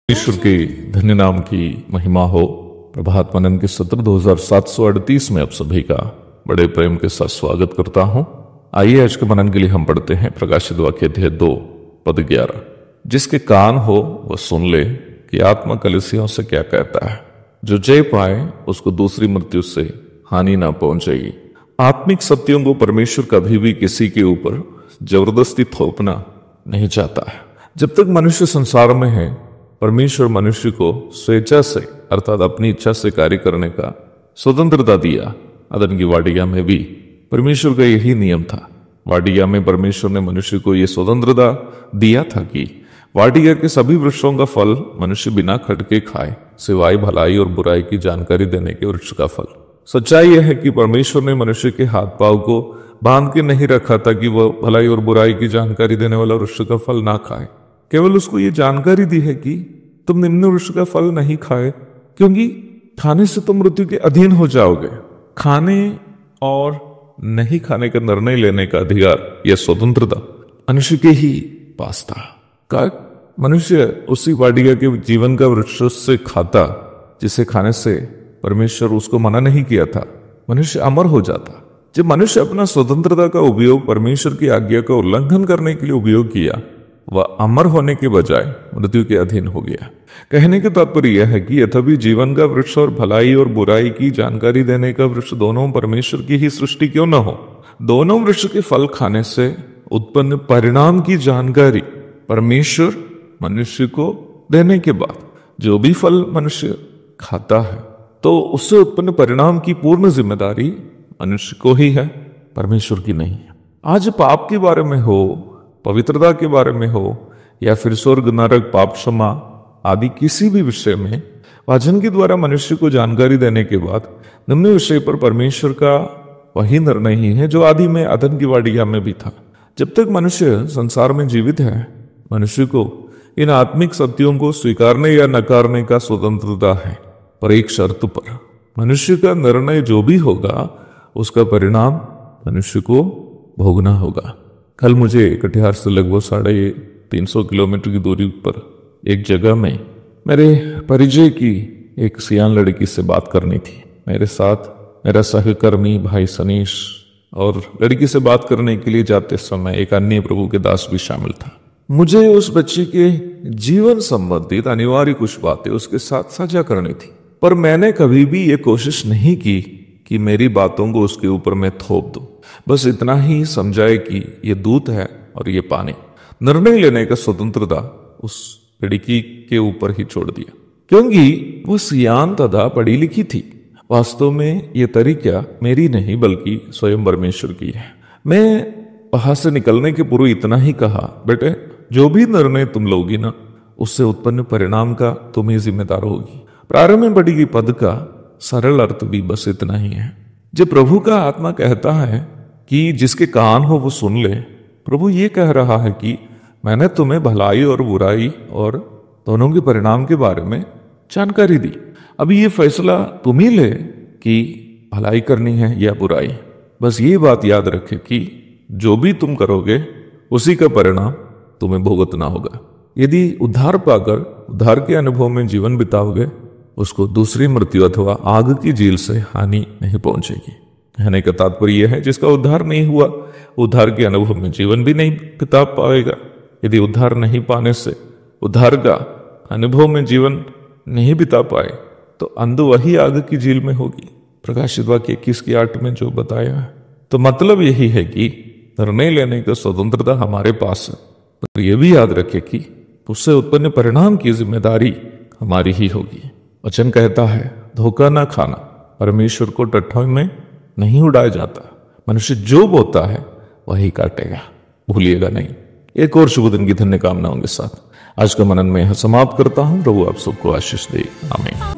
ईश्वर के धन्य नाम की महिमा हो। प्रभात मनन के सत्र 2738 में आप सभी का बड़े प्रेम के साथ स्वागत करता हूं। आइए आज के मनन के लिए हम पढ़ते हैं प्रकाशित वाक्य अध्याय 2 पद 11। जिसके कान हो वह सुन ले कि आत्मा कलीसियाओं से क्या कहता है। जो जय पाए उसको दूसरी मृत्यु से हानि ना पहुंचेगी। आत्मिक सत्यों को परमेश्वर कभी भी किसी के ऊपर जबरदस्ती थोपना नहीं चाहता है। जब तक मनुष्य संसार में है, परमेश्वर मनुष्य को स्वेच्छा से अर्थात अपनी इच्छा से कार्य करने का स्वतंत्रता दिया। अदन की वाटिका में भी परमेश्वर का यही नियम था। वाटिका में परमेश्वर ने मनुष्य को यह स्वतंत्रता दिया था कि वाटिका के सभी वृक्षों का फल मनुष्य बिना खटके खाए, सिवाय भलाई और बुराई की जानकारी देने के वृक्ष का फल। सच्चाई यह है कि परमेश्वर ने मनुष्य के हाथ पांव को बांध के नहीं रखा था कि वह भलाई और बुराई की जानकारी देने वाला वृक्ष का फल ना खाए। केवल उसको ये जानकारी दी है कि तुम निम्न वृक्ष का फल नहीं खाए, क्योंकि खाने से तुम मृत्यु के अधीन हो जाओगे। खाने और नहीं खाने का निर्णय लेने का अधिकार, यह स्वतंत्रता मनुष्य के ही पास था। मनुष्य उसी वाटिका के जीवन का वृक्ष से खाता जिसे खाने से परमेश्वर उसको मना नहीं किया था। मनुष्य अमर हो जाता। जब मनुष्य अपना स्वतंत्रता का उपयोग परमेश्वर की आज्ञा का उल्लंघन करने के लिए उपयोग किया, वह अमर होने के बजाय मृत्यु के अधीन हो गया। कहने का तात्पर्य यह है कि यद्यपि जीवन का वृक्ष और भलाई और बुराई की जानकारी देने का वृक्ष दोनों परमेश्वर की ही सृष्टि क्यों न हो, दोनों वृक्ष के फल खाने से उत्पन्न परिणाम की जानकारी परमेश्वर मनुष्य को देने के बाद जो भी फल मनुष्य खाता है, तो उससे उत्पन्न परिणाम की पूर्ण जिम्मेदारी मनुष्य को ही है, परमेश्वर की नहीं है। आज पाप के बारे में हो, पवित्रता के बारे में हो, या फिर स्वर्ग नरक पाप क्षमा आदि किसी भी विषय में वचन के द्वारा मनुष्य को जानकारी देने के बाद निम्न विषय पर परमेश्वर का वही निर्णय ही है जो आदि में अदन की वाटिका में भी था। जब तक मनुष्य संसार में जीवित है, मनुष्य को इन आत्मिक सत्यों को स्वीकारने या नकारने का स्वतंत्रता है, पर एक शर्त पर। मनुष्य का निर्णय जो भी होगा उसका परिणाम मनुष्य को भोगना होगा। कल मुझे कटिहार से लगभग 350 किलोमीटर की दूरी पर एक जगह में मेरे परिचय की एक सियान लड़की से बात करनी थी। मेरे साथ मेरा सहकर्मी भाई सनीश और लड़की से बात करने के लिए जाते समय एक अन्य प्रभु के दास भी शामिल था। मुझे उस बच्चे के जीवन संबंधित अनिवार्य कुछ बातें उसके साथ साझा करनी थी, पर मैंने कभी भी ये कोशिश नहीं की कि मेरी बातों को उसके ऊपर मैं थोप दूं। बस इतना ही समझाए कि ये दूध है और ये पानी। निर्णय लेने का स्वतंत्रता उस लड़की के ऊपर ही छोड़ दिया, क्योंकि वो सियान तथा पढ़ी लिखी थी। वास्तव में ये तरीका मेरी नहीं बल्कि स्वयं परमेश्वर की है। मैं वहां से निकलने के पूर्व इतना ही कहा, बेटे जो भी निर्णय तुम लोगी ना, उससे उत्पन्न परिणाम का तुम ही जिम्मेदार होगी। प्रारंभ में पढ़ी गई पद का सरल अर्थ भी बस इतना ही है। जब प्रभु का आत्मा कहता है कि जिसके कान हो वो सुन ले, प्रभु ये कह रहा है कि मैंने तुम्हें भलाई और बुराई और दोनों के परिणाम के बारे में जानकारी दी। अभी ये फैसला तुम ही ले कि भलाई करनी है या बुराई। बस ये बात याद रखे कि जो भी तुम करोगे उसी का परिणाम तुम्हें भुगतना होगा। यदि उद्धार पाकर उद्धार के अनुभव में जीवन बिताओगे, उसको दूसरी मृत्यु अथवा आग की झील से हानि नहीं पहुंचेगी। कहने का तात्पर्य यह है, जिसका उद्धार नहीं हुआ उद्धार के अनुभव में जीवन भी नहीं बिता पाएगा। यदि उद्धार नहीं पाने से उद्धार का अनुभव में जीवन नहीं बिता पाए, तो अंध वही आग की झील में होगी। प्रकाशित वाक्य 21:8 में जो बताया है। तो मतलब यही है कि निर्णय लेने का स्वतंत्रता हमारे पास है, पर यह भी याद रखे कि उससे उत्पन्न परिणाम की जिम्मेदारी हमारी ही होगी। वचन कहता है, धोखा ना खाना। परमेश्वर को टट्ठों में नहीं उड़ाया जाता। मनुष्य जो बोता है वही काटेगा, भूलिएगा नहीं। एक और शुभ दिन की धन्य कामनाओं के साथ आज का मनन में समाप्त करता हूं। प्रभु आप सबको आशीष दे। आमीन।